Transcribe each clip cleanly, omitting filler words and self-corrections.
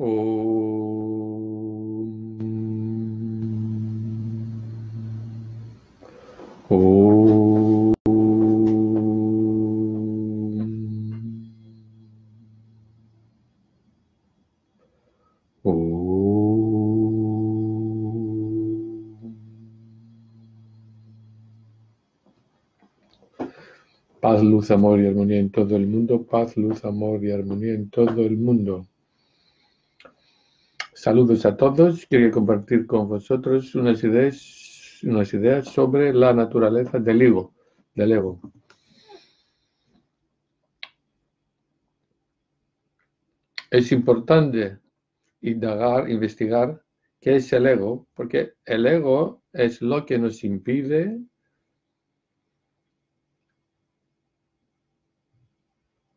Om. Paz, luz, amor y armonía en todo el mundo. Paz, luz, amor y armonía en todo el mundo. Saludos a todos. Quería compartir con vosotros unas ideas sobre la naturaleza del ego. Es importante indagar, investigar qué es el ego, porque el ego es lo que nos impide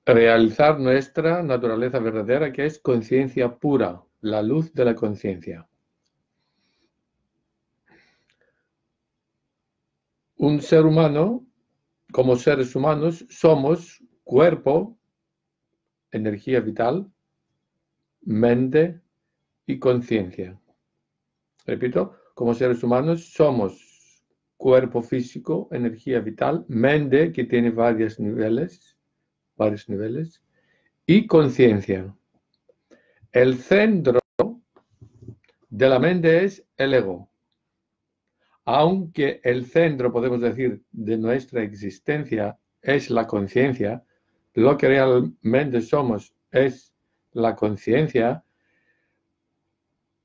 realizar nuestra naturaleza verdadera, que es conciencia pura, la luz de la conciencia. Un ser humano, como seres humanos, somos cuerpo, energía vital, mente y conciencia. Repito, como seres humanos somos cuerpo físico, energía vital, mente que tiene varios niveles, y conciencia. El centro de la mente es el ego. Aunque el centro, podemos decir, de nuestra existencia es la conciencia, lo que realmente somos es la conciencia,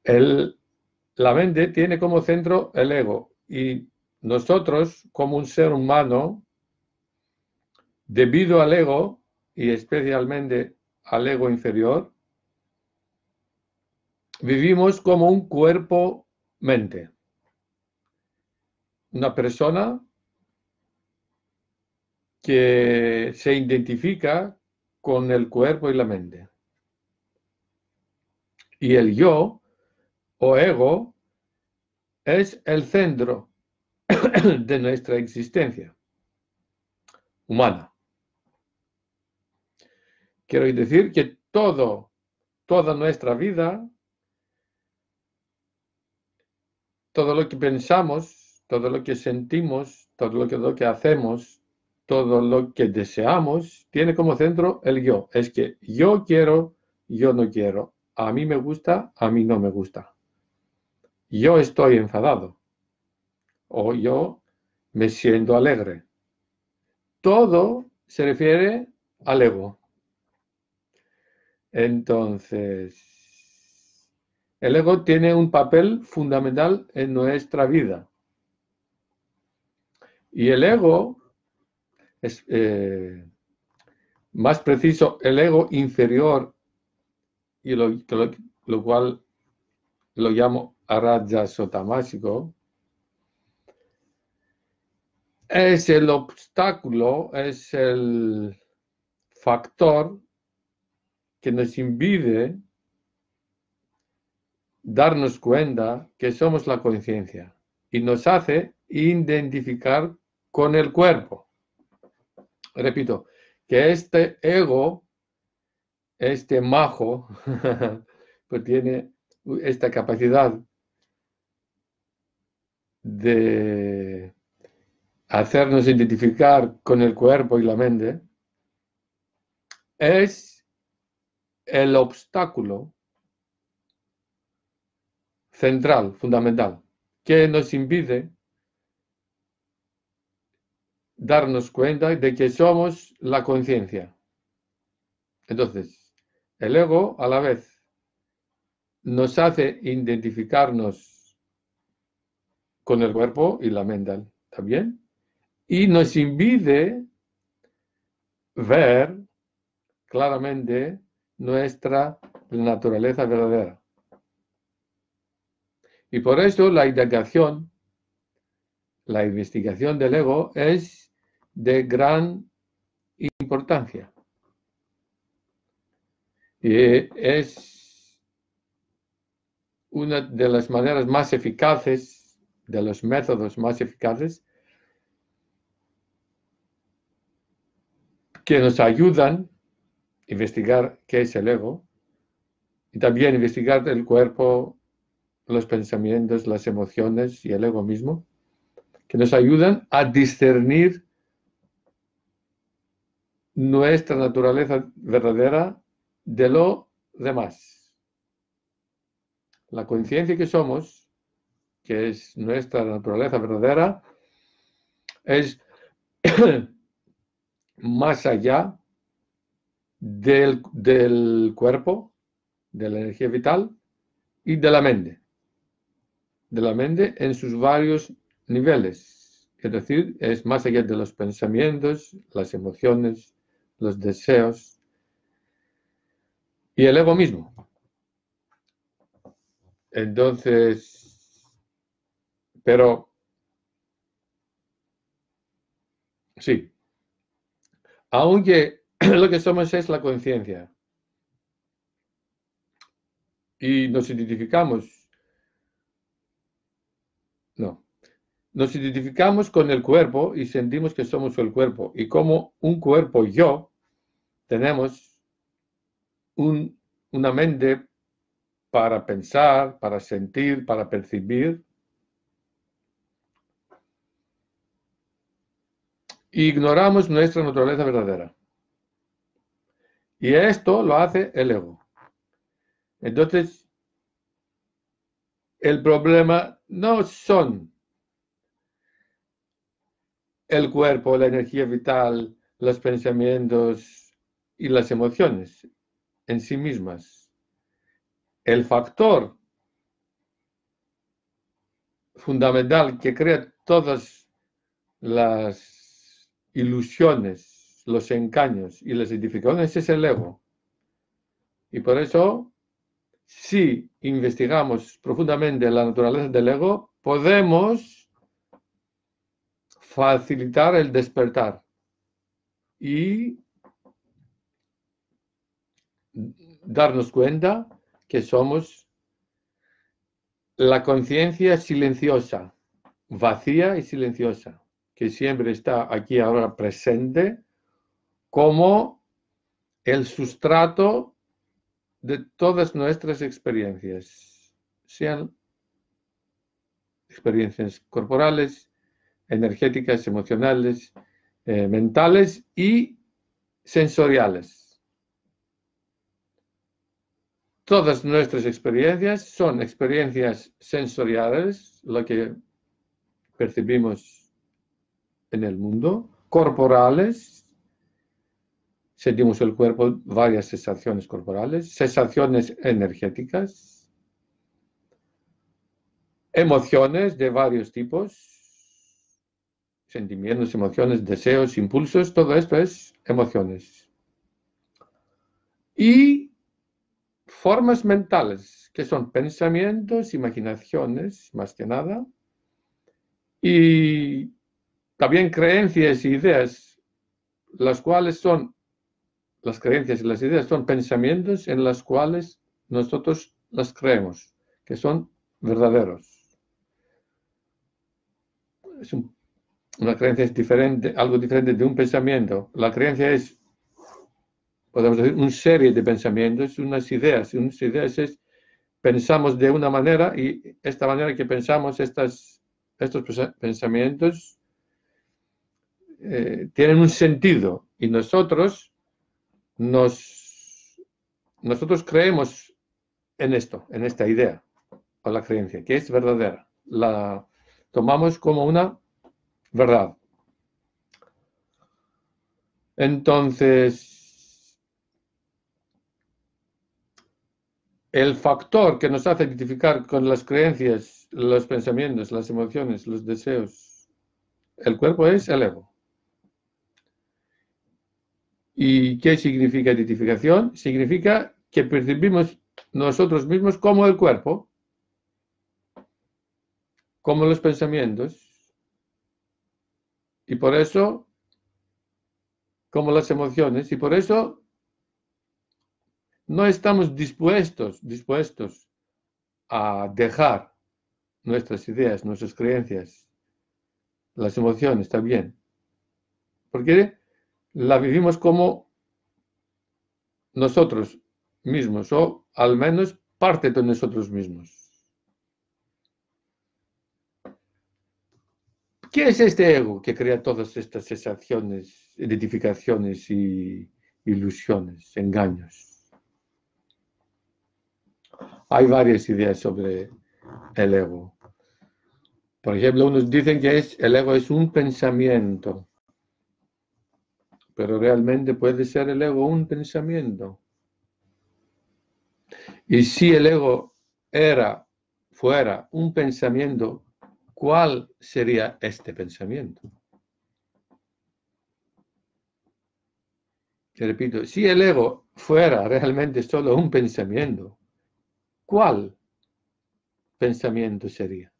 la mente tiene como centro el ego. Y nosotros, como un ser humano, debido al ego, y especialmente al ego inferior, vivimos como un cuerpo-mente. Una persona que se identifica con el cuerpo y la mente. Y el yo, o ego, es el centro de nuestra existencia humana. Quiero decir que toda nuestra vida, todo lo que pensamos, todo lo que sentimos, todo lo que hacemos, todo lo que deseamos, tiene como centro el yo. Es que yo quiero, yo no quiero. A mí me gusta, a mí no me gusta. Yo estoy enfadado. O yo me siento alegre. Todo se refiere al ego. Entonces, el ego tiene un papel fundamental en nuestra vida. Y el ego es, más preciso, el ego inferior, y lo cual lo llamo arajasotamásico, es el obstáculo, es el factor que nos impide darnos cuenta que somos la conciencia y nos hace identificar con el cuerpo. Repito, que este ego, este majo, pues tiene esta capacidad de hacernos identificar con el cuerpo y la mente, es el obstáculo central, fundamental, que nos impide darnos cuenta de que somos la conciencia. Entonces, el ego a la vez nos hace identificarnos con el cuerpo y la mente también, y nos impide ver claramente nuestra naturaleza verdadera. Y por eso la indagación, la investigación del ego es de gran importancia. Y es una de las maneras más eficaces, de los métodos más eficaces, que nos ayudan a investigar qué es el ego Y también investigar el cuerpo, los pensamientos, las emociones y el ego mismo, que nos ayudan a discernir nuestra naturaleza verdadera de lo demás. La conciencia que somos, que es nuestra naturaleza verdadera, es más allá del cuerpo, de la energía vital y de la mente en sus varios niveles. Es decir, es más allá de los pensamientos, las emociones, los deseos y el ego mismo. Entonces, pero sí, aunque lo que somos es la conciencia y nos identificamos, no, nos identificamos con el cuerpo y sentimos que somos el cuerpo. Y como un cuerpo yo, tenemos una mente para pensar, para sentir, para percibir. Ignoramos nuestra naturaleza verdadera. Y esto lo hace el ego. Entonces, el problema no son el cuerpo, la energía vital, los pensamientos y las emociones en sí mismas. El factor fundamental que crea todas las ilusiones, los engaños y las edificaciones es el ego. Y por eso, si investigamos profundamente la naturaleza del ego, podemos facilitar el despertar y darnos cuenta que somos la conciencia silenciosa, vacía y silenciosa, que siempre está aquí ahora presente como el sustrato de todas nuestras experiencias, sean experiencias corporales, energéticas, emocionales, mentales y sensoriales. Todas nuestras experiencias son experiencias sensoriales, lo que percibimos en el mundo, corporales, sentimos el cuerpo, varias sensaciones corporales, sensaciones energéticas, emociones de varios tipos, sentimientos, emociones, deseos, impulsos, todo esto es emociones. Y formas mentales, que son pensamientos, imaginaciones, más que nada, y también creencias e ideas, las cuales son, las creencias y las ideas son pensamientos en las cuales nosotros las creemos, que son verdaderos. Es una creencia es diferente, algo diferente de un pensamiento. La creencia es, podemos decir, una serie de pensamientos, unas ideas es, pensamos de una manera y esta manera que pensamos, estos pensamientos tienen un sentido y nosotros creemos en esto, en esta idea o la creencia, que es verdadera. La tomamos como una verdad. Entonces, el factor que nos hace identificar con las creencias, los pensamientos, las emociones, los deseos, el cuerpo es el ego. ¿Y qué significa identificación? Significa que percibimos nosotros mismos como el cuerpo, como los pensamientos, y por eso, como las emociones, y por eso no estamos dispuestos a dejar nuestras ideas, nuestras creencias, las emociones también, porque la vivimos como nosotros mismos, o al menos parte de nosotros mismos. ¿Qué es este ego que crea todas estas sensaciones, identificaciones y ilusiones, engaños? Hay varias ideas sobre el ego. Por ejemplo, unos dicen que el ego es un pensamiento, pero realmente puede ser el ego un pensamiento. Y si el ego fuera un pensamiento, ¿cuál sería este pensamiento? Te repito, si el ego fuera realmente solo un pensamiento, ¿cuál pensamiento sería?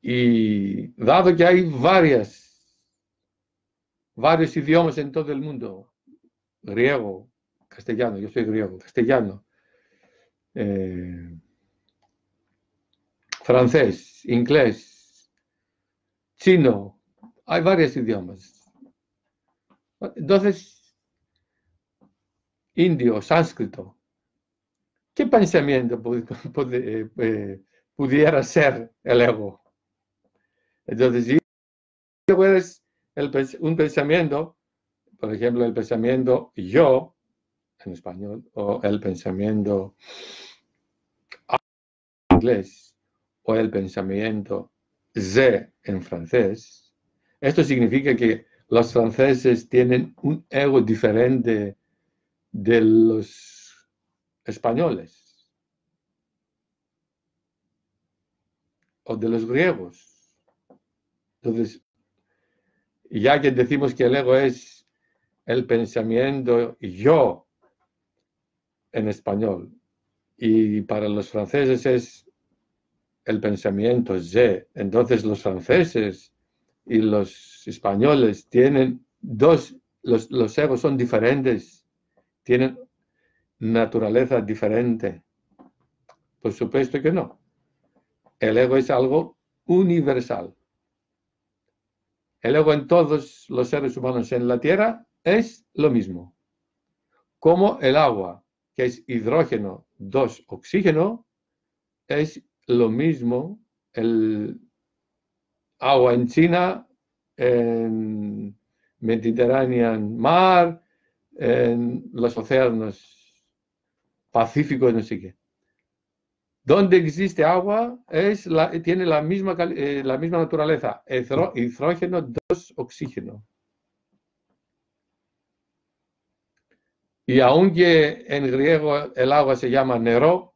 Y dado que hay varios idiomas en todo el mundo, griego, castellano, yo soy griego, castellano, francés, inglés, chino, hay varios idiomas. Entonces, indio, sánscrito, ¿qué pensamiento pudiera ser el ego? Entonces, si el ego es un pensamiento, por ejemplo, el pensamiento yo, en español, o el pensamiento en inglés, o el pensamiento je en francés, esto significa que los franceses tienen un ego diferente de los españoles o de los griegos. Entonces, ya que decimos que el ego es el pensamiento yo en español y para los franceses es el pensamiento je, entonces los franceses y los españoles tienen los egos son diferentes, tienen naturaleza diferente. Por supuesto que no. El ego es algo universal. El ego en todos los seres humanos en la Tierra es lo mismo. Como el agua, que es hidrógeno, 2 oxígeno, es lo mismo el agua en China, en Mediterranean Mar, en los océanos Pacífico, no sé qué. Donde existe agua tiene la misma naturaleza, hidrógeno, 2 oxígeno. Y aunque en griego el agua se llama nero,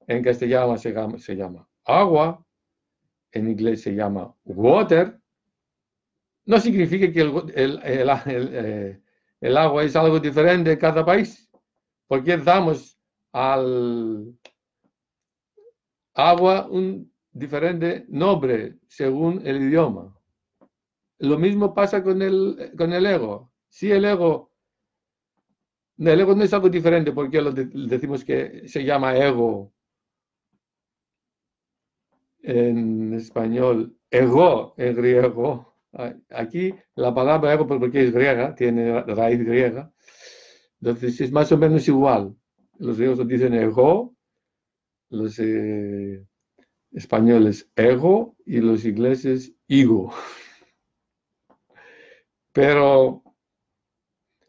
en castellano se llama agua, en inglés se llama water, no significa que el agua es algo diferente en cada país, porque damos al agua un diferente nombre según el idioma. Lo mismo pasa con el ego. Si el ego no es algo diferente porque decimos que se llama ego en español, ego en griego. Aquí la palabra ego, porque es griega, tiene raíz griega, entonces es más o menos igual. Los griegos dicen ego, los españoles ego y los ingleses ego. Pero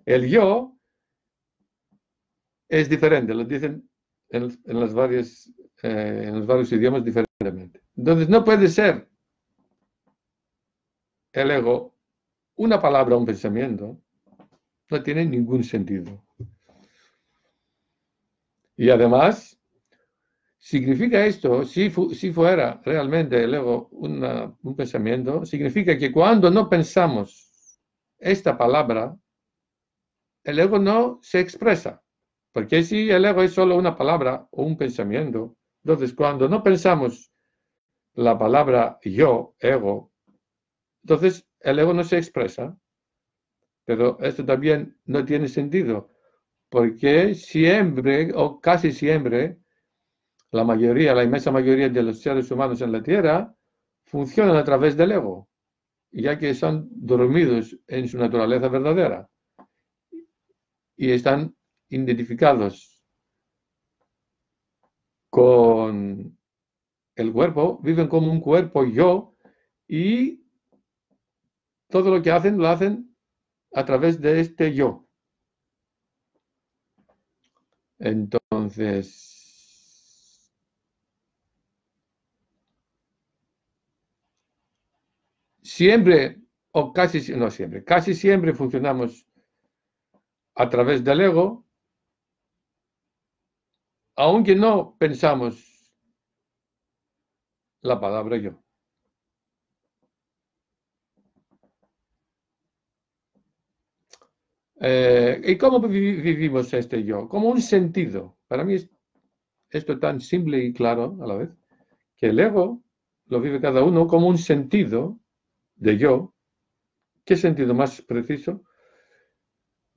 el yo es diferente, lo dicen en los varios idiomas diferentemente. Entonces no puede ser el ego una palabra o un pensamiento, no tiene ningún sentido. Y además, significa esto, si fuera realmente el ego un pensamiento, significa que cuando no pensamos esta palabra, el ego no se expresa. Porque si el ego es solo una palabra o un pensamiento, entonces cuando no pensamos la palabra yo, ego, entonces el ego no se expresa. Pero esto también no tiene sentido, porque siempre o casi siempre la inmensa mayoría de los seres humanos en la Tierra funcionan a través del ego, ya que son dormidos en su naturaleza verdadera. y están identificados con el cuerpo, viven como un cuerpo yo y todo lo que hacen lo hacen a través de este yo. Entonces, siempre, o casi, no siempre, casi siempre funcionamos a través del ego, aunque no pensamos la palabra yo. ¿Y cómo vivimos este yo? Como un sentido. Para mí esto es tan simple y claro a la vez, que el ego lo vive cada uno como un sentido de yo. ¿Qué sentido más preciso?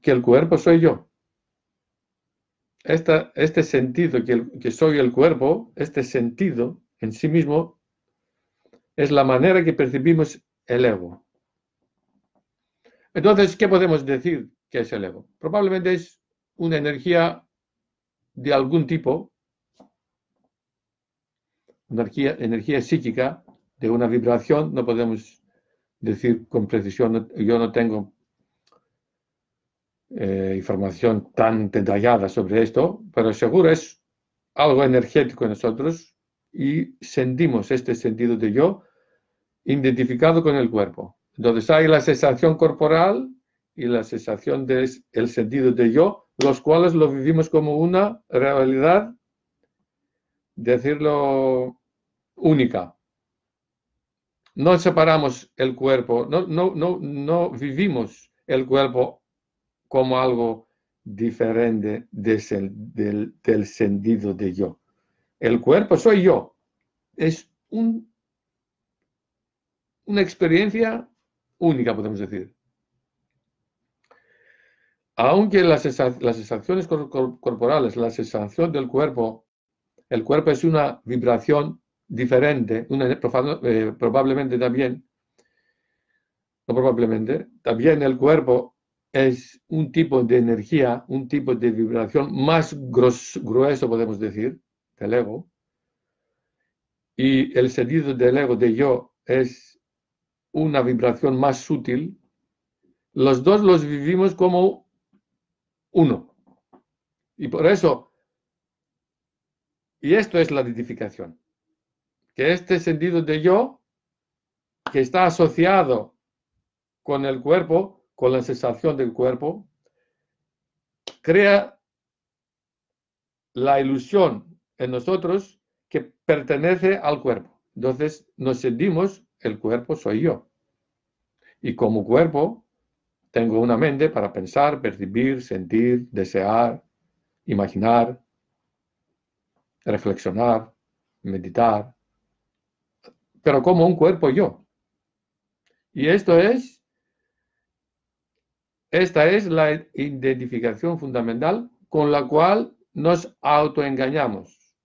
Que el cuerpo soy yo. Este sentido que soy el cuerpo, este sentido en sí mismo, es la manera que percibimos el ego. Entonces, ¿qué podemos decir que es el ego? Probablemente es una energía de algún tipo, energía psíquica, de una vibración, no podemos decir con precisión, yo no tengo información tan detallada sobre esto, pero seguro es algo energético en nosotros y sentimos este sentido de yo identificado con el cuerpo. Entonces hay la sensación corporal y la sensación del sentido de yo, los cuales lo vivimos como una realidad, decirlo, única. No separamos el cuerpo, no vivimos el cuerpo como algo diferente del sentido de yo. El cuerpo soy yo. Es una experiencia única, podemos decir. Aunque las sensaciones corporales, la sensación del cuerpo, el cuerpo es una vibración diferente, probablemente también, no probablemente, también el cuerpo es un tipo de energía, un tipo de vibración más grueso, podemos decir, del ego. Y el sentido del ego de yo es una vibración más sutil. Los dos los vivimos como uno. Y por eso, y esto es la identificación, que este sentido de yo, que está asociado con el cuerpo, con la sensación del cuerpo, crea la ilusión en nosotros que pertenece al cuerpo. Entonces nos sentimos, el cuerpo soy yo. Y como cuerpo tengo una mente para pensar, percibir, sentir, desear, imaginar, reflexionar, meditar, pero como un cuerpo yo. Y esta es la identificación fundamental con la cual nos autoengañamos.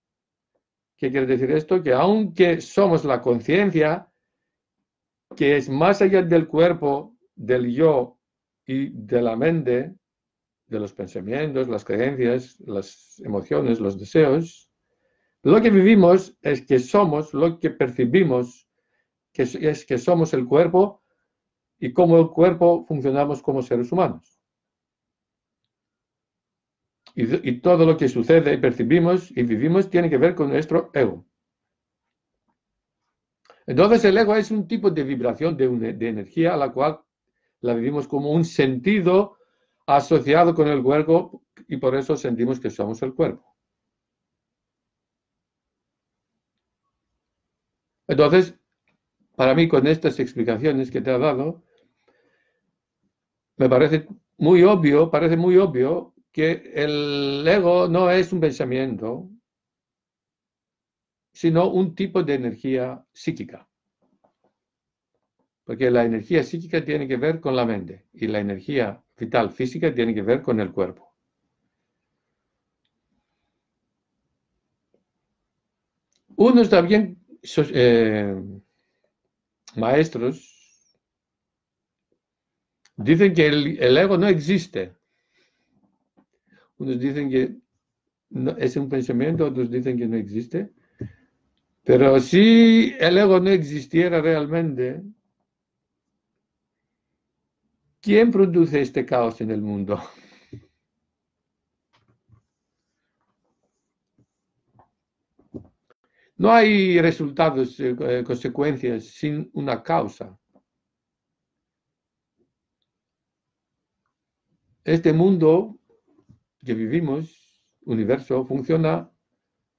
¿Qué quiere decir esto? Que aunque somos la conciencia, que es más allá del cuerpo, del yo y de la mente, de los pensamientos, las creencias, las emociones, los deseos, lo que vivimos es que somos lo que percibimos, que es que somos el cuerpo y como el cuerpo funcionamos como seres humanos. Y todo lo que sucede y percibimos y vivimos tiene que ver con nuestro ego. Entonces el ego es un tipo de vibración, de energía a la cual la vivimos como un sentido asociado con el cuerpo y por eso sentimos que somos el cuerpo. Entonces, para mí, con estas explicaciones que te he dado, me parece muy obvio que el ego no es un pensamiento, sino un tipo de energía psíquica. Porque la energía psíquica tiene que ver con la mente y la energía vital física tiene que ver con el cuerpo. Unos también maestros dicen que el ego no existe, Unos dicen que es un pensamiento, otros dicen que no existe. Pero si el ego no existiera realmente, ¿quién produce este caos en el mundo? No hay resultados, consecuencias sin una causa. Este mundo que vivimos, universo, funciona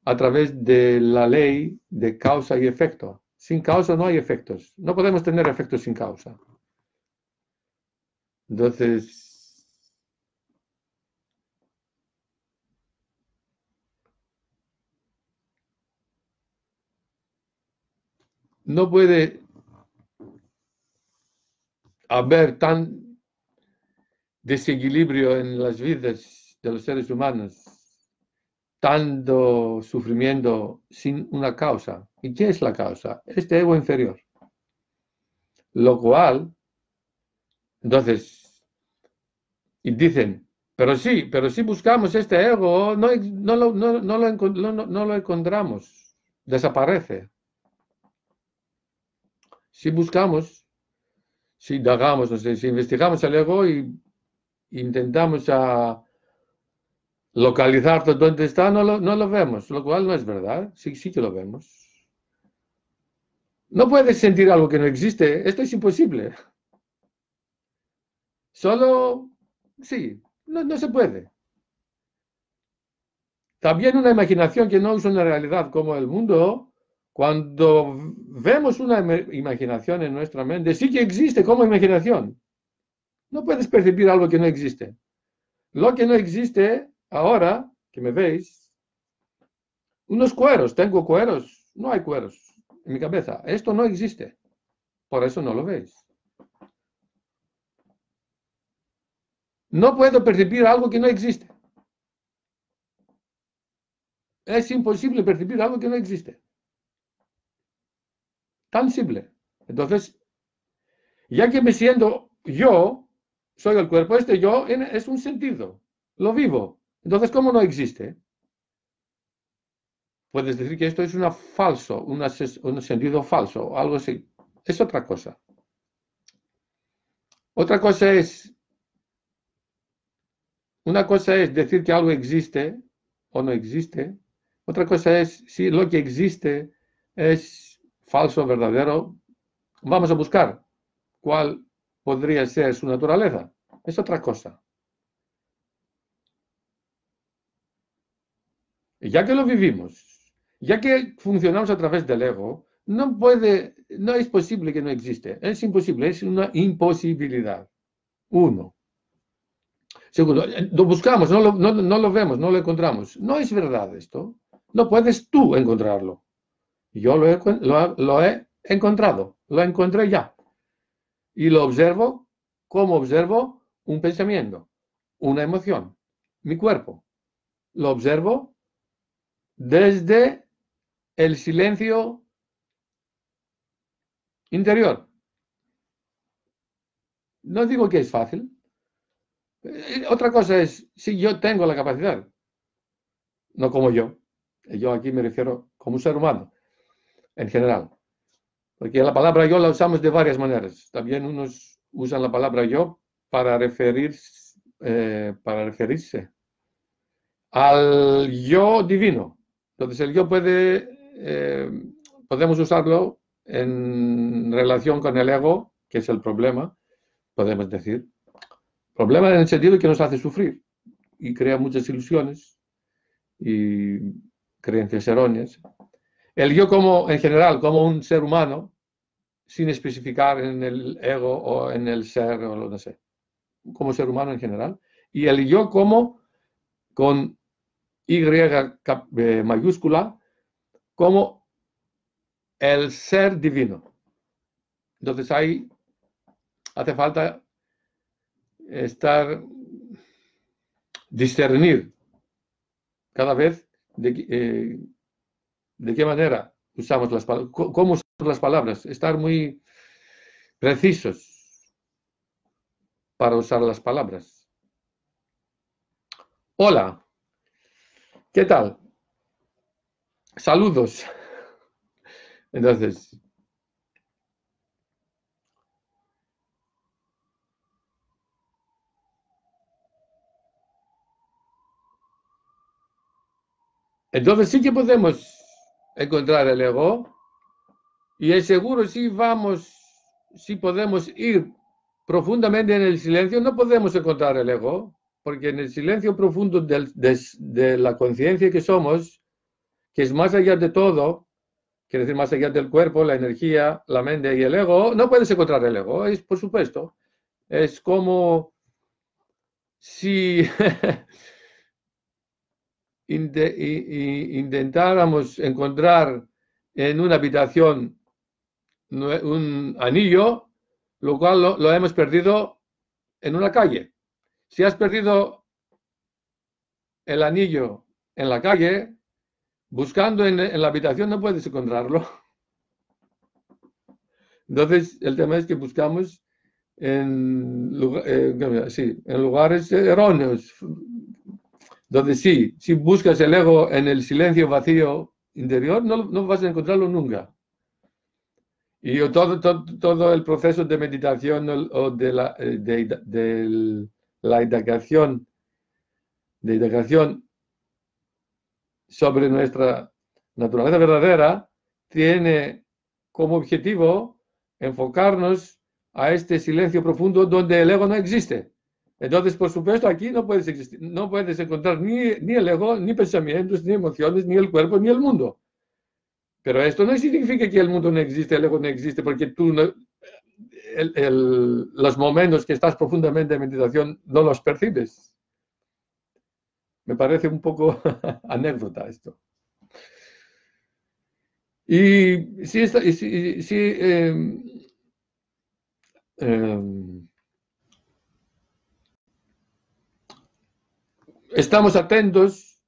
a través de la ley de causa y efecto. Sin causa no hay efectos. No podemos tener efectos sin causa. Entonces, no puede haber tan desequilibrio en las vidas de los seres humanos, tanto sufrimiento sin una causa. ¿Y qué es la causa? Este ego inferior. Lo cual, entonces, y dicen, pero si buscamos este ego, no lo encontramos, desaparece. Si buscamos, si indagamos, no sé, si investigamos el ego y intentamos localizar dónde está, no lo vemos, lo cual no es verdad, sí, sí que lo vemos. No puedes sentir algo que no existe, esto es imposible. Solo, sí, no se puede. También una imaginación que no es una realidad como el mundo, cuando vemos una imaginación en nuestra mente, sí que existe como imaginación. No puedes percibir algo que no existe. Lo que no existe ahora, que me veis, unos cueros, tengo cueros, no hay cueros en mi cabeza. Esto no existe, por eso no lo veis. No puedo percibir algo que no existe. Es imposible percibir algo que no existe. Tan simple. Entonces, ya que me siento yo, soy el cuerpo, este yo es un sentido, lo vivo. Entonces, ¿cómo no existe? Puedes decir que esto es una falso, un sentido falso, algo así. Es otra cosa. Otra cosa es, una cosa es decir que algo existe o no existe. Otra cosa es si lo que existe es falso o verdadero. Vamos a buscar cuál podría ser su naturaleza. Es otra cosa. Ya que lo vivimos, ya que funcionamos a través del ego, no es posible que no existe. Es imposible, es una imposibilidad. Uno. Segundo, lo buscamos, no lo vemos, no lo encontramos. No es verdad esto. No puedes tú encontrarlo. Yo lo he encontrado, lo encontré ya. Y lo observo como observo un pensamiento, una emoción, mi cuerpo. Lo observo desde el silencio interior. No digo que es fácil. Otra cosa es si yo tengo la capacidad, no como yo. Yo aquí me refiero como un ser humano, en general. Porque la palabra yo la usamos de varias maneras. También unos usan la palabra yo para referirse al yo divino. Entonces el yo podemos usarlo en relación con el ego, que es el problema, podemos decir. Problema en el sentido que nos hace sufrir y crea muchas ilusiones y creencias erróneas. El yo como, en general, como un ser humano, sin especificar en el ego o en el ser o lo no sé, como ser humano en general. Y el yo como con Y mayúscula, como el ser divino. Entonces ahí hace falta discernir cada vez de qué manera usamos las palabras, cómo usamos las palabras, estar muy precisos para usar las palabras. Hola, ¿qué tal? Saludos. Entonces, entonces sí que podemos encontrar el ego y es seguro si podemos ir profundamente en el silencio, no podemos encontrar el ego, porque en el silencio profundo de la conciencia que somos, que es más allá de todo, quiere decir más allá del cuerpo, la energía, la mente y el ego, no puedes encontrar el ego, es por supuesto. Es como si intentáramos encontrar en una habitación un anillo, lo cual lo hemos perdido en una calle. Si has perdido el anillo en la calle, buscando en la habitación no puedes encontrarlo. Entonces, el tema es que buscamos en lugares erróneos, donde si buscas el ego en el silencio vacío interior, no vas a encontrarlo nunca. Y todo el proceso de meditación o de la indagación sobre nuestra naturaleza verdadera tiene como objetivo enfocarnos a este silencio profundo donde el ego no existe. Entonces, por supuesto, aquí no puedes existir, no puedes encontrar ni el ego, ni pensamientos, ni emociones, ni el cuerpo, ni el mundo. Pero esto no significa que el mundo no existe, el ego no existe, porque tú los momentos que estás profundamente en meditación no los percibes. Me parece un poco anécdota esto. Y si estamos atentos,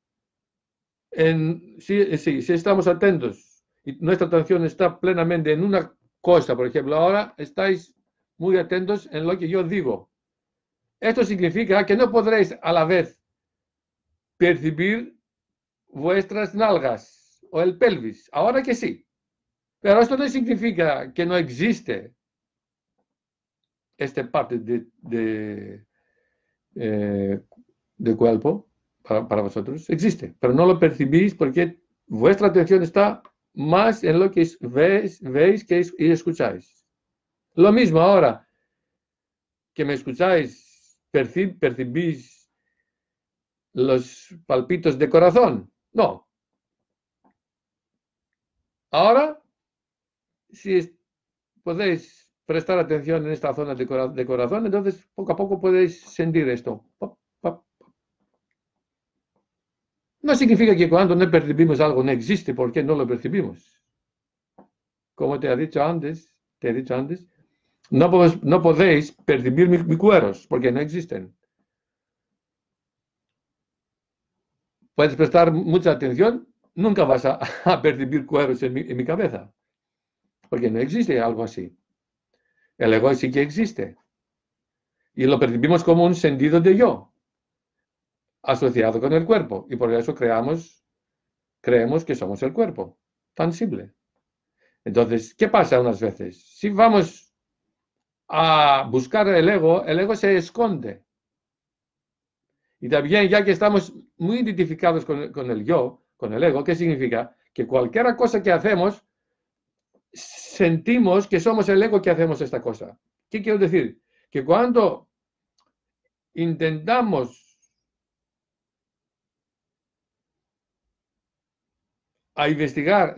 si estamos atentos y nuestra atención está plenamente en una cosa, por ejemplo, ahora estáis muy atentos en lo que yo digo. Esto significa que no podréis a la vez percibir vuestras nalgas o el pelvis. Ahora que sí. Pero esto no significa que no existe esta parte de cuerpo para vosotros. Existe, pero no lo percibís porque vuestra atención está más en lo que veis y escucháis. Lo mismo ahora que me escucháis, percibís los palpitos de corazón. No. Ahora, si podéis prestar atención en esta zona de corazón, entonces poco a poco podéis sentir esto. Pop, pop. No significa que cuando no percibimos algo no existe, porque no lo percibimos. Como te he dicho antes, no podéis percibir mis cueros, porque no existen. Puedes prestar mucha atención, nunca vas a percibir cueros en mi cabeza, porque no existe algo así. El ego sí que existe. Y lo percibimos como un sentido de yo, asociado con el cuerpo. Y por eso creemos que somos el cuerpo. Tan simple. Entonces, ¿qué pasa unas veces? Si vamos a buscar el ego se esconde. Y también, ya que estamos muy identificados con el yo, con el ego, ¿qué significa? Que cualquier cosa que hacemos, sentimos que somos el ego que hacemos esta cosa. ¿Qué quiero decir? Que cuando intentamos a investigar,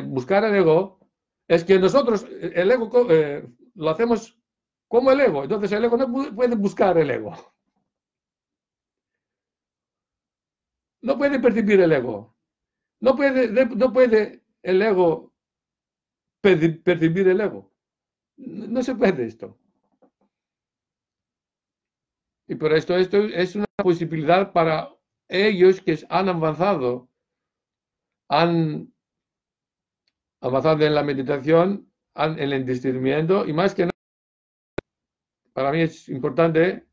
buscar el ego, es que nosotros, el ego, lo hacemos como el ego. Entonces el ego no puede buscar el ego. No puede percibir el ego. No puede el ego percibir el ego. No se puede esto. Y por esto es una posibilidad para ellos que han avanzado en la meditación, en el discernimiento, y más que nada, para mí es importante,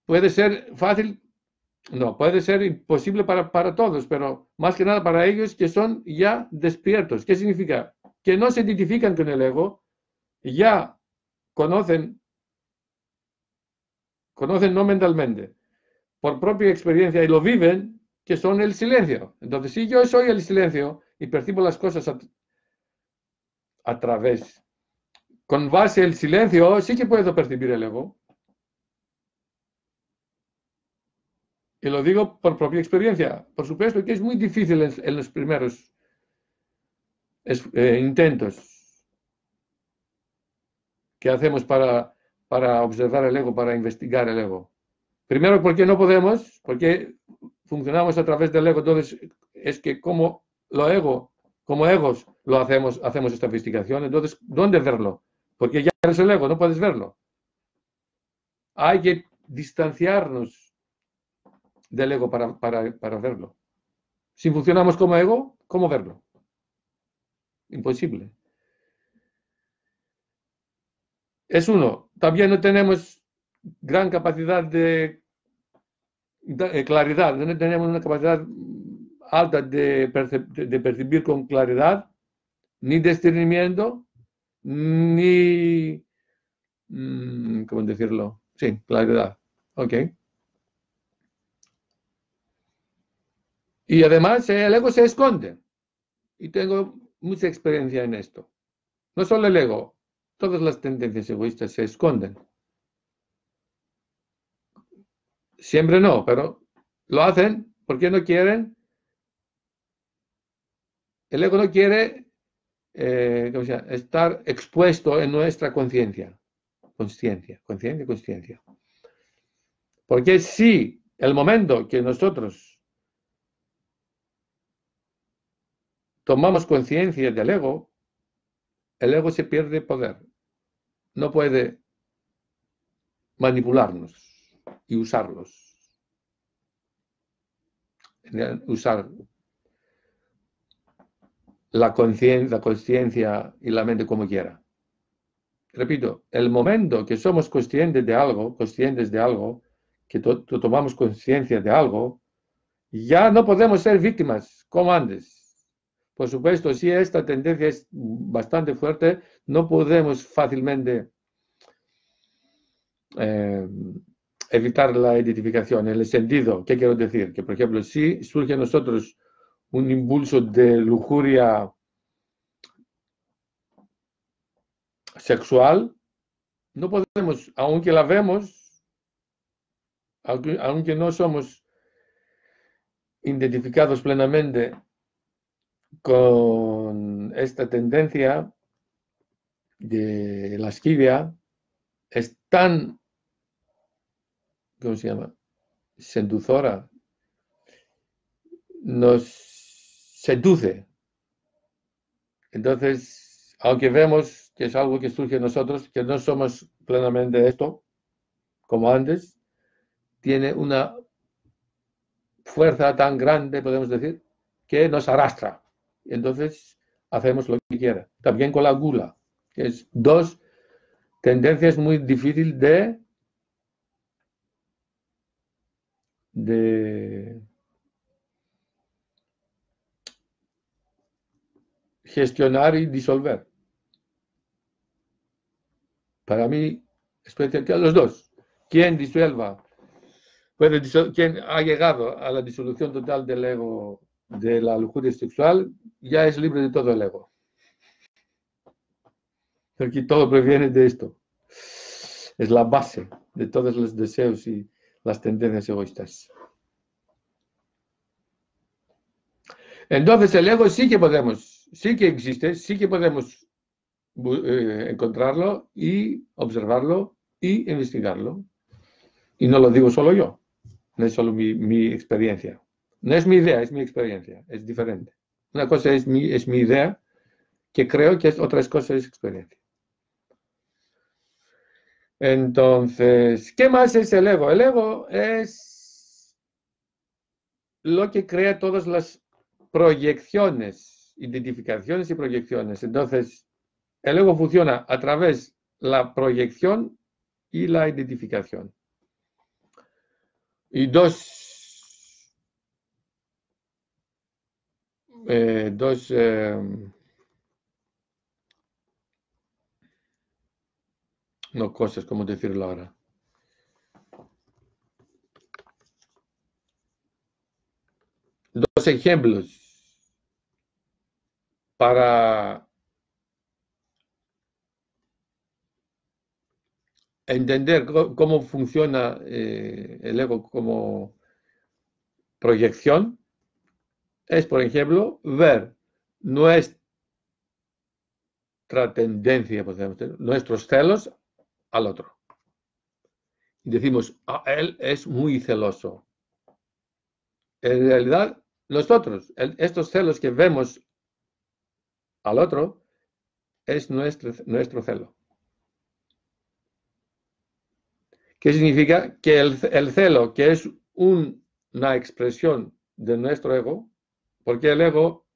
puede ser fácil No, puede ser imposible para todos, pero más que nada para ellos que son ya despiertos. ¿Qué significa? Que no se identifican con el ego, ya conocen, conocen no mentalmente, por propia experiencia y lo viven, que son el silencio. Entonces, si yo soy el silencio y percibo las cosas a través, con base el silencio, sí que puedo percibir el ego. Y lo digo por propia experiencia. Por supuesto que es muy difícil en los primeros intentos que hacemos para observar el ego, para investigar el ego. Primero, porque no podemos, porque funcionamos a través del ego. Entonces, es que como egos, hacemos esta investigación. Entonces, ¿dónde verlo? Porque ya eres el ego, no puedes verlo. Hay que distanciarnos del ego para verlo. Si funcionamos como ego, ¿cómo verlo? Imposible. Es uno. También no tenemos gran capacidad de claridad, no tenemos una capacidad alta de percibir con claridad, ni discernimiento, ni, ¿cómo decirlo? Sí, claridad. Ok. Y además el ego se esconde. Y tengo mucha experiencia en esto. No solo el ego, todas las tendencias egoístas se esconden. Siempre no, pero lo hacen porque no quieren. El ego no quiere estar expuesto en nuestra conciencia. Conciencia. Porque si el momento que nosotros tomamos conciencia del ego, el ego se pierde poder. No puede manipularnos y usarlos. Usar la conciencia y la mente como quiera. Repito, el momento que somos conscientes de algo, que tomamos conciencia de algo, ya no podemos ser víctimas como antes. Por supuesto, si esta tendencia es bastante fuerte, no podemos fácilmente evitar la identificación. En el sentido, ¿qué quiero decir? Que, por ejemplo, si surge en nosotros un impulso de lujuria sexual, no podemos, aunque la vemos, aunque no somos identificados plenamente con esta tendencia de lascivia, es tan, ¿cómo se llama? Seductora, nos seduce. Entonces, aunque vemos que es algo que surge en nosotros, que no somos plenamente esto, como antes, tiene una fuerza tan grande, podemos decir, que nos arrastra. Entonces, hacemos lo que quiera. También con la gula, que es dos tendencias muy difíciles de gestionar y disolver. Para mí, especialmente los dos. Quien disuelva, quien ha llegado a la disolución total del ego, de la lujuria sexual, ya es libre de todo el ego. Aquí todo proviene de esto. Es la base de todos los deseos y las tendencias egoístas. Entonces el ego sí que podemos, sí que existe, sí que podemos encontrarlo y observarlo y investigarlo. Y no lo digo solo yo, no es solo mi experiencia. No es mi idea, es mi experiencia, es diferente. Una cosa es mi idea, que creo que es otra cosa es experiencia. Entonces, ¿qué más es el ego? El ego es lo que crea todas las proyecciones, identificaciones y proyecciones. Entonces, el ego funciona a través de la proyección y la identificación. Y dos dos, no cosas, ¿cómo decirlo ahora? Dos ejemplos para entender cómo funciona el ego como proyección. Es, por ejemplo, ver nuestra tendencia, nuestros celos al otro. Y decimos, ah, él es muy celoso. En realidad, nosotros, estos celos que vemos al otro, es nuestro celo. ¿Qué significa? Que el celo, que es una expresión de nuestro ego, porque el ego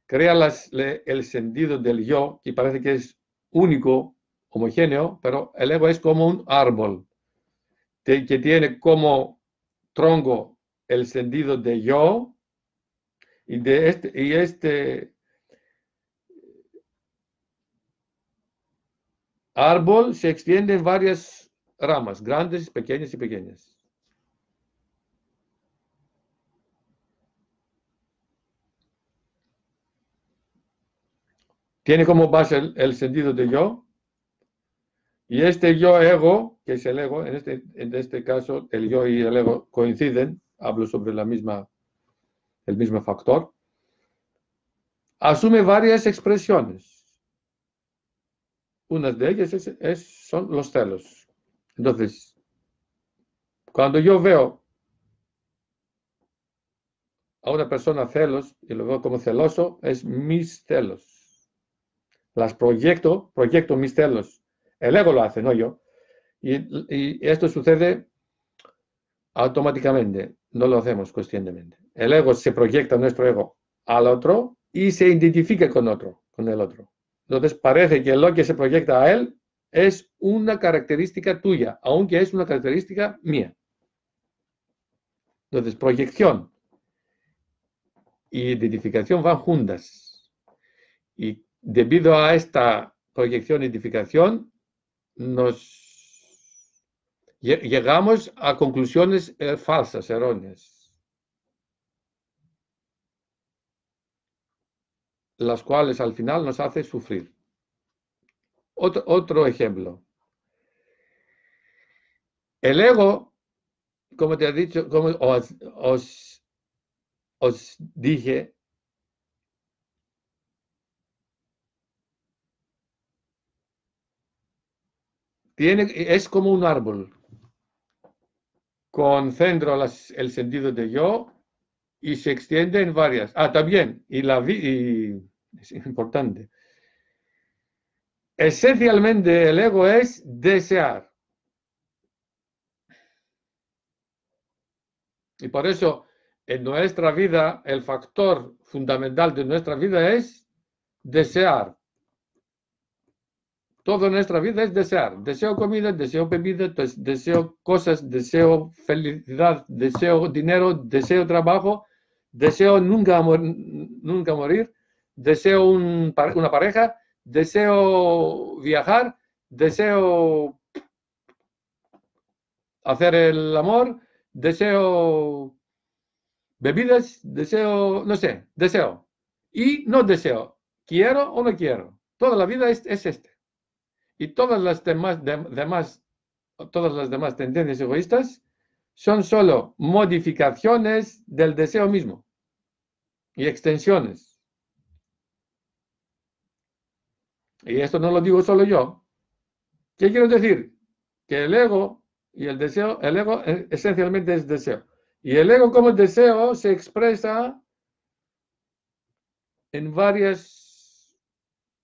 crea el sentido del yo, que parece que es único, homogéneo, pero el ego es como un árbol, que tiene como tronco el sentido de yo, y este árbol se extiende en varias ramas, grandes, pequeñas y pequeñas. Tiene como base el sentido de yo, y este yo ego, que es el ego, en este caso el yo y el ego coinciden, hablo sobre el mismo factor, asume varias expresiones. Una de ellas son los celos. Entonces, cuando yo veo a una persona celos y lo veo como celoso, es mis celos. Las proyecto mis celos. El ego lo hace, no yo. Y esto sucede automáticamente, no lo hacemos conscientemente. El ego se proyecta nuestro ego al otro y se identifica con el otro. Entonces parece que lo que se proyecta a él es una característica tuya, aunque es una característica mía. Entonces, proyección y identificación van juntas. Y debido a esta proyección e identificación, llegamos a conclusiones falsas, erróneas, las cuales al final nos hace sufrir. Otro ejemplo. El ego, como te he dicho, como os dije, es como un árbol, con centro el sentido de yo y se extiende en varias. Ah, también, es importante. Esencialmente el ego es desear. Y por eso en nuestra vida el factor fundamental de nuestra vida es desear. Toda nuestra vida es desear. Deseo comida, deseo bebida, deseo cosas, deseo felicidad, deseo dinero, deseo trabajo, deseo nunca morir, deseo una pareja, deseo viajar, deseo hacer el amor, deseo bebidas, deseo, no sé, deseo. Y no deseo, quiero o no quiero. Toda la vida es este. Y todas las demás tendencias egoístas son solo modificaciones del deseo mismo y extensiones. Y esto no lo digo solo yo. ¿Qué quiero decir? Que el ego y el deseo, el ego esencialmente es deseo. Y el ego como deseo se expresa en varias,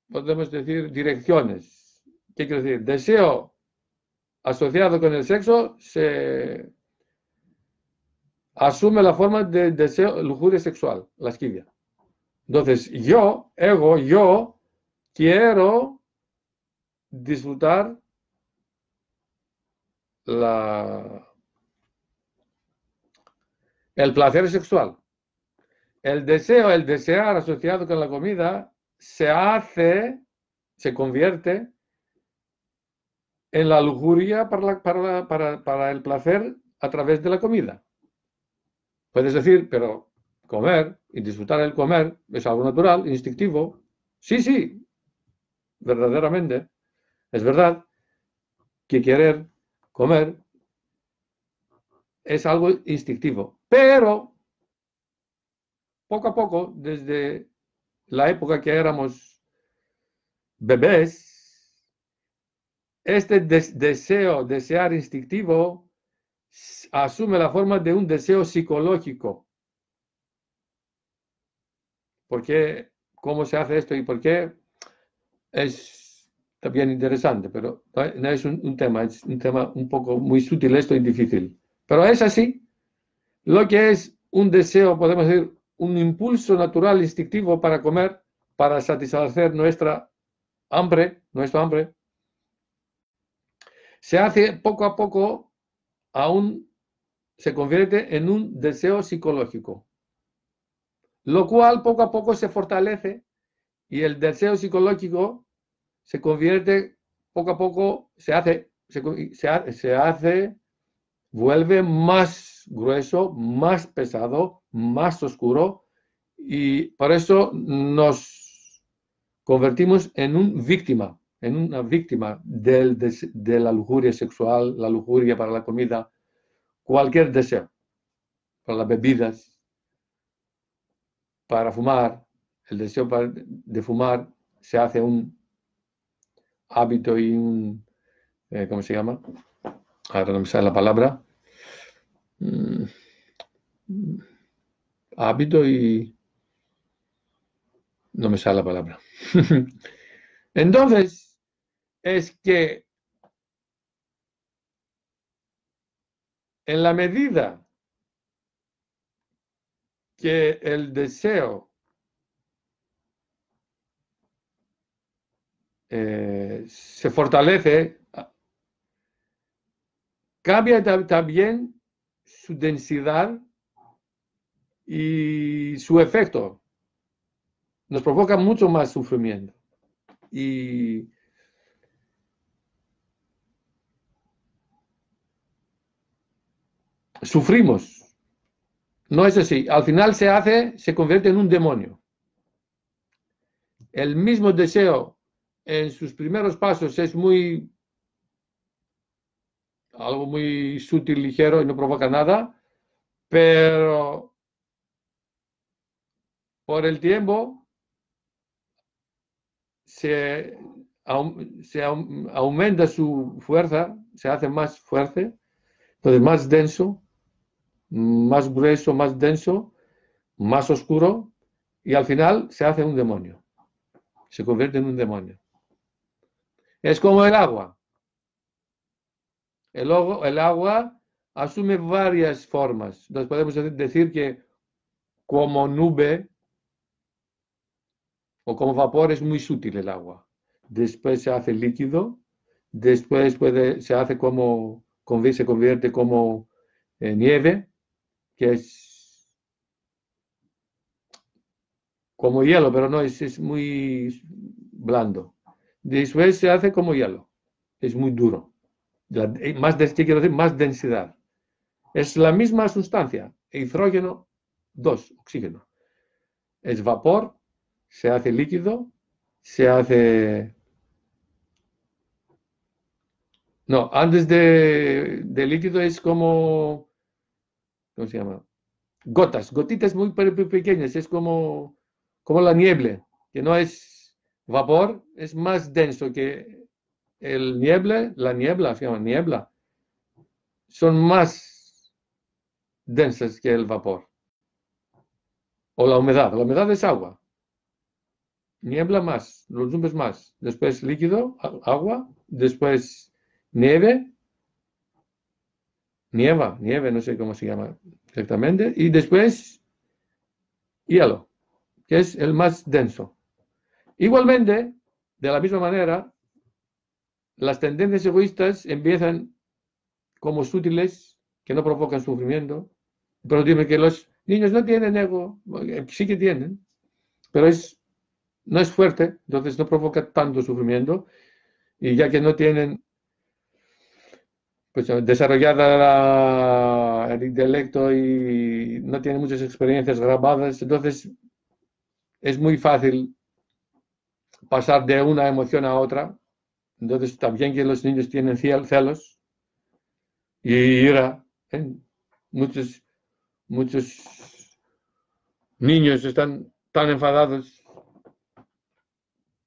podemos decir, direcciones. ¿Qué quiero decir? Deseo asociado con el sexo se asume la forma de deseo, lujuria sexual, lascivia. Entonces, yo quiero disfrutar el placer sexual. el deseo, el desear asociado con la comida, se convierte en la lujuria para el placer a través de la comida. Puedes decir, pero comer y disfrutar el comer es algo natural, instintivo. Sí, sí, verdaderamente. Es verdad que querer comer es algo instintivo, pero poco a poco, desde la época que éramos bebés, este desear instintivo asume la forma de un deseo psicológico. ¿Por qué? ¿Cómo se hace esto y por qué? Es también interesante, pero no es es un tema un poco muy sutil esto y difícil. Pero es así. Lo que es un deseo, podemos decir, un impulso natural, instintivo para comer, para satisfacer nuestro hambre, se hace poco a poco, aún se convierte en un deseo psicológico, lo cual poco a poco se fortalece y el deseo psicológico se convierte poco a poco, se hace, vuelve más grueso, más pesado, más oscuro y por eso nos convertimos en una víctima de la lujuria sexual, la lujuria para la comida, cualquier deseo, para las bebidas, para fumar, el deseo de fumar se hace un hábito y ¿cómo se llama? Ahora no me sale la palabra. Mm, hábito y no me sale la palabra. Entonces, es que en la medida que el deseo se fortalece, cambia también su densidad y su efecto. Nos provoca mucho más sufrimiento. Y sufrimos. No es así. Al final se convierte en un demonio. El mismo deseo en sus primeros pasos es algo muy sutil, ligero y no provoca nada, pero por el tiempo se, aumenta su fuerza, se hace más fuerte, entonces más denso, más grueso, más denso, más oscuro y al final se hace un demonio, se convierte en un demonio. Es como el agua. El agua asume varias formas. Entonces podemos decir que como nube o como vapor es muy sutil el agua. Después se hace líquido, después se hace se convierte como nieve, que es como hielo, pero no, es muy blando. Después se hace como hielo, es muy duro. ¿Qué quiero decir? Más densidad. Es la misma sustancia, hidrógeno 2, oxígeno. Es vapor, se hace líquido, se hace... No, antes de líquido es como... ¿Cómo se llama? Gotitas muy pequeñas, es como la niebla, que no es vapor, es más denso que la niebla, se llama niebla, son más densas que el vapor. O la humedad es agua, niebla más, los nubes más, después líquido, agua, después nieve, nieve, no sé cómo se llama exactamente, y después hielo, que es el más denso. Igualmente, de la misma manera, las tendencias egoístas empiezan como sutiles, que no provocan sufrimiento, pero niños no tienen ego, sí que tienen, pero no es fuerte, entonces no provoca tanto sufrimiento, y ya que no tienen pues, desarrollada el intelecto y no tienen muchas experiencias grabadas, entonces es muy fácil pasar de una emoción a otra. Entonces también que los niños tienen celos y ira, ¿eh? Muchos, muchos niños están tan enfadados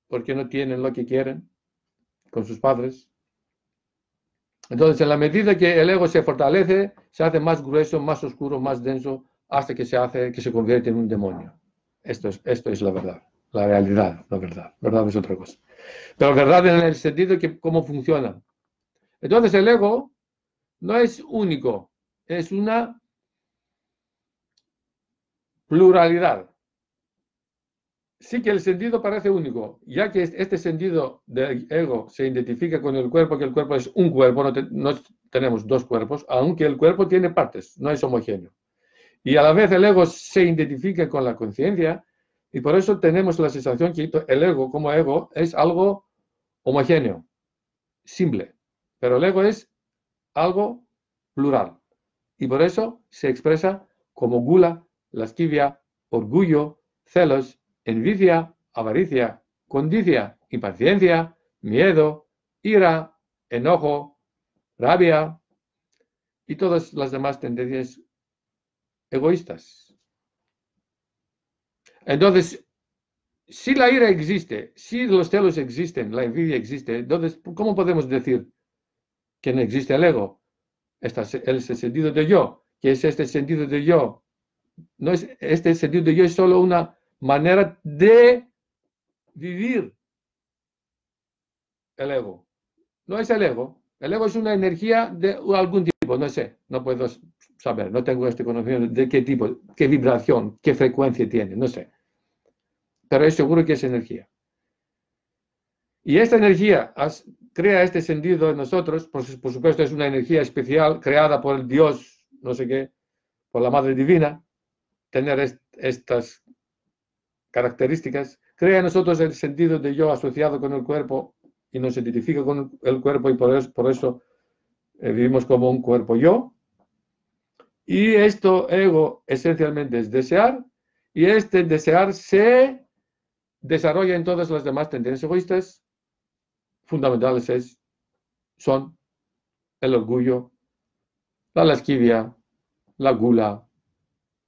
porque no tienen lo que quieren con sus padres. Entonces, en la medida que el ego se fortalece, se hace más grueso, más oscuro, más denso, hasta que se convierte en un demonio. Esto es la verdad, la realidad, la verdad. Verdad es otra cosa. Pero verdad en el sentido que cómo funciona. Entonces, el ego no es único, es una pluralidad. Sí que el sentido parece único, ya que este sentido del ego se identifica con el cuerpo, que el cuerpo es un cuerpo, no tenemos dos cuerpos, aunque el cuerpo tiene partes, no es homogéneo. Y a la vez el ego se identifica con la conciencia y por eso tenemos la sensación que el ego como ego es algo homogéneo, simple, pero el ego es algo plural y por eso se expresa como gula, lascivia, orgullo, celos, envidia, avaricia, codicia, impaciencia, miedo, ira, enojo, rabia y todas las demás tendencias egoístas. Entonces, si la ira existe, si los celos existen, la envidia existe, entonces, ¿cómo podemos decir que no existe el ego? El sentido de yo, que es este sentido de yo. No es, este sentido de yo es solo una manera de vivir el ego. No es el ego. El ego es una energía de algún tipo, no sé, no puedo saber, no tengo este conocimiento de qué tipo, qué vibración, qué frecuencia tiene, no sé. Pero es seguro que es energía. Y esta energía crea este sentido en nosotros, por supuesto es una energía especial creada por el Dios, no sé qué, por la Madre Divina, tener estas características, crea en nosotros el sentido de yo asociado con el cuerpo y nos identifica con el cuerpo y por eso vivimos como un cuerpo yo. Y esto ego esencialmente es desear y este desear se desarrolla en todas las demás tendencias egoístas fundamentales son el orgullo, la lascivia, la gula,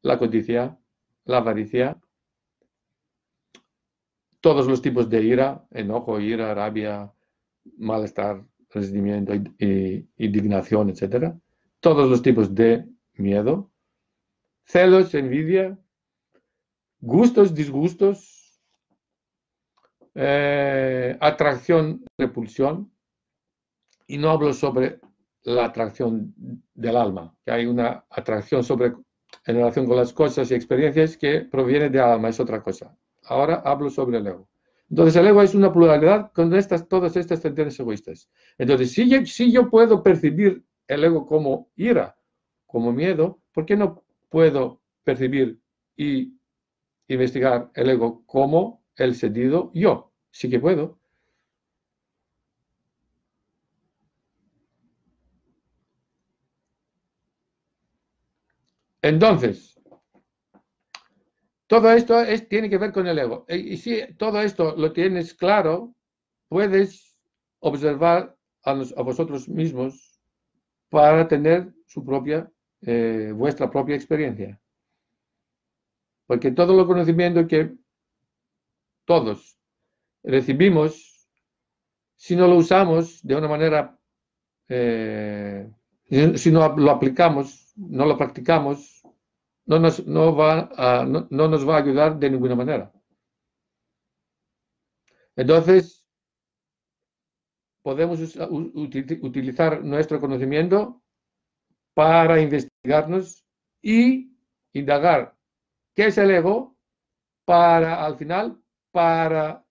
la codicia, la avaricia, todos los tipos de ira, enojo, ira, rabia, malestar, resentimiento, indignación, etc. Todos los tipos de miedo, celos, envidia, gustos, disgustos, atracción, repulsión. Y no hablo sobre la atracción del alma, que hay una atracción en relación con las cosas y experiencias que proviene del alma, es otra cosa. Ahora hablo sobre el ego. Entonces el ego es una pluralidad con todas estas tendencias egoístas. Entonces, si yo puedo percibir el ego como ira, como miedo, ¿por qué no puedo percibir y investigar el ego como el sentido yo? Sí que puedo. Entonces, todo esto tiene que ver con el ego. Y si todo esto lo tienes claro, puedes observar a vosotros mismos para tener vuestra propia experiencia. Porque todo el conocimiento que todos recibimos, si no lo usamos de una manera, si no lo aplicamos, no lo practicamos, no nos va a ayudar de ninguna manera. Entonces, podemos utilizar nuestro conocimiento para investigarnos y indagar qué es el ego al final, para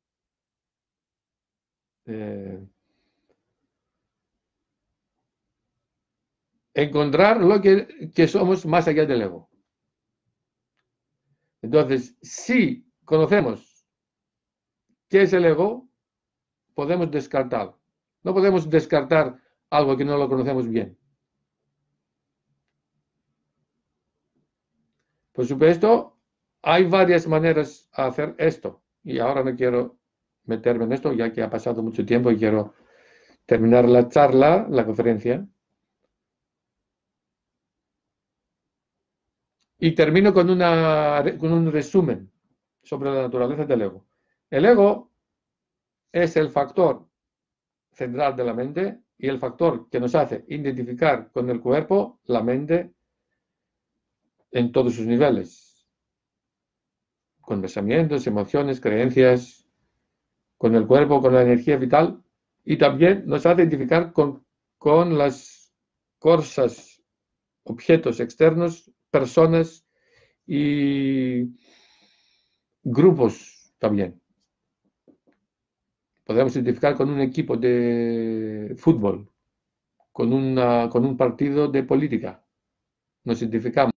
encontrar lo que somos más allá del ego. Entonces, si conocemos qué es el ego, podemos descartarlo. No podemos descartar algo que no lo conocemos bien. Por supuesto, hay varias maneras de hacer esto. Y ahora no quiero meterme en esto, ya que ha pasado mucho tiempo y quiero terminar la charla, la conferencia. Y termino con un resumen sobre la naturaleza del ego. El ego es el factor central de la mente y el factor que nos hace identificar con el cuerpo, la mente, en todos sus niveles, con pensamientos, emociones, creencias, con el cuerpo, con la energía vital, y también nos hace identificar con las cosas, objetos externos, personas y grupos también. Podemos identificar con un equipo de fútbol, con un partido de política. Nos identificamos,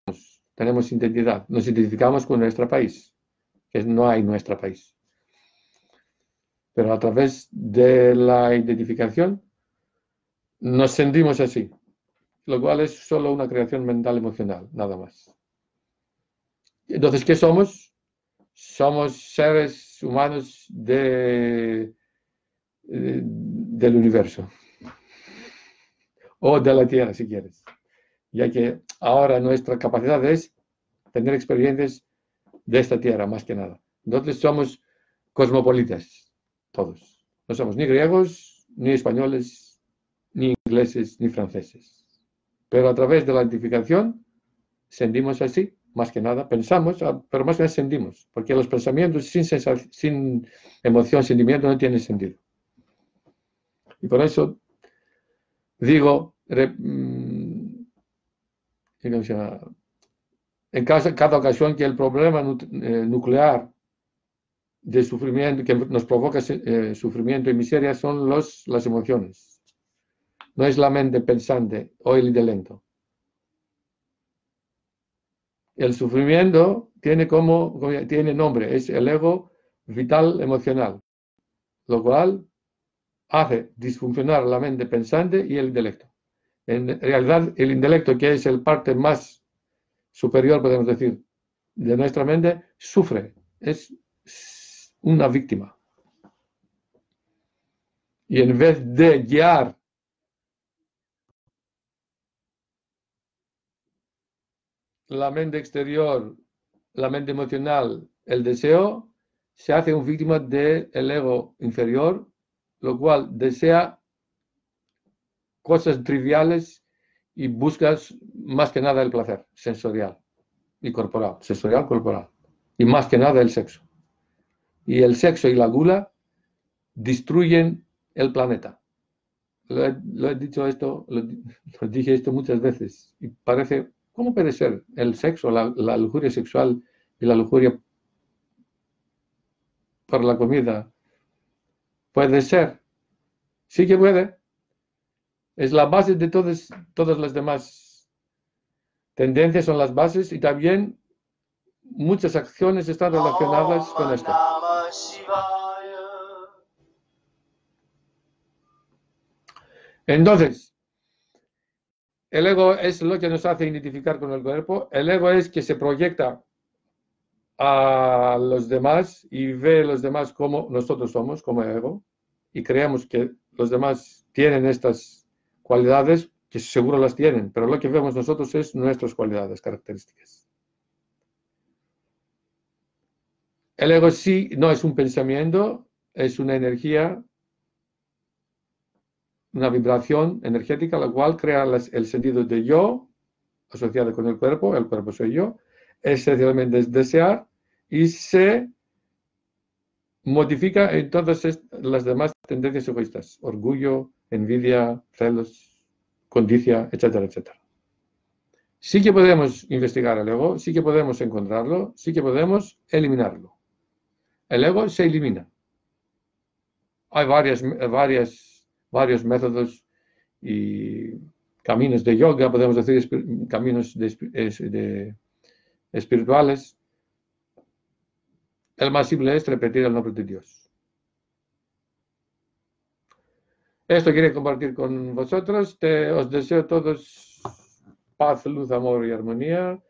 tenemos identidad, nos identificamos con nuestro país, que no hay nuestro país. Pero a través de la identificación nos sentimos así, lo cual es solo una creación mental emocional, nada más. Entonces, ¿qué somos? Somos seres humanos del universo, o de la Tierra, si quieres, ya que ahora nuestra capacidad es tener experiencias de esta Tierra, más que nada. Entonces somos cosmopolitas, todos. No somos ni griegos, ni españoles, ni ingleses, ni franceses. Pero a través de la identificación sentimos así, más que nada, pensamos, pero más que nada sentimos, porque los pensamientos sin emoción, sentimiento, no tienen sentido. Y por eso digo, en cada ocasión que el problema nuclear de sufrimiento que nos provoca sufrimiento y miseria son las emociones. No es la mente pensante o el intelecto. El sufrimiento tiene nombre, es el ego vital emocional, lo cual hace disfuncionar la mente pensante y el intelecto. En realidad, el intelecto, que es el parte más superior, podemos decir, de nuestra mente, sufre, es una víctima. Y en vez de guiar la mente exterior, la mente emocional, el deseo, se hace un víctima del ego inferior, lo cual desea cosas triviales y buscas más que nada el placer sensorial y corporal, sensorial, corporal, y más que nada el sexo. Y el sexo y la gula destruyen el planeta. Lo he dicho esto, lo dije esto muchas veces, y parece, ¿cómo puede ser el sexo, la lujuria sexual y la lujuria por la comida? Puede ser, sí que puede, es la base de todas las demás tendencias, son las bases, y también muchas acciones están relacionadas con esto. Entonces, el ego es lo que nos hace identificar con el cuerpo. El ego es que se proyecta a los demás y ve a los demás como nosotros somos, como ego, y creemos que los demás tienen estas cualidades, que seguro las tienen, pero lo que vemos nosotros es nuestras cualidades, características. El ego sí no es un pensamiento, es una energía, una vibración energética, la cual crea el sentido de yo, asociado con el cuerpo soy yo, esencialmente es desear, y se modifica en todas las demás tendencias egoístas, orgullo, envidia, celos, codicia, etcétera, etcétera. Sí que podemos investigar el ego, sí que podemos encontrarlo, sí que podemos eliminarlo. El ego se elimina. Hay varios métodos y caminos de yoga, podemos decir, caminos espirituales, El más simple es repetir el nombre de Dios. Esto quería compartir con vosotros. Os deseo a todos paz, luz, amor y armonía.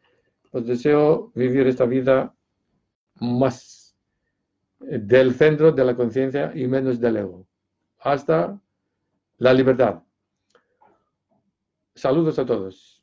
Os deseo vivir esta vida más del centro de la conciencia y menos del ego. Hasta la libertad. Saludos a todos.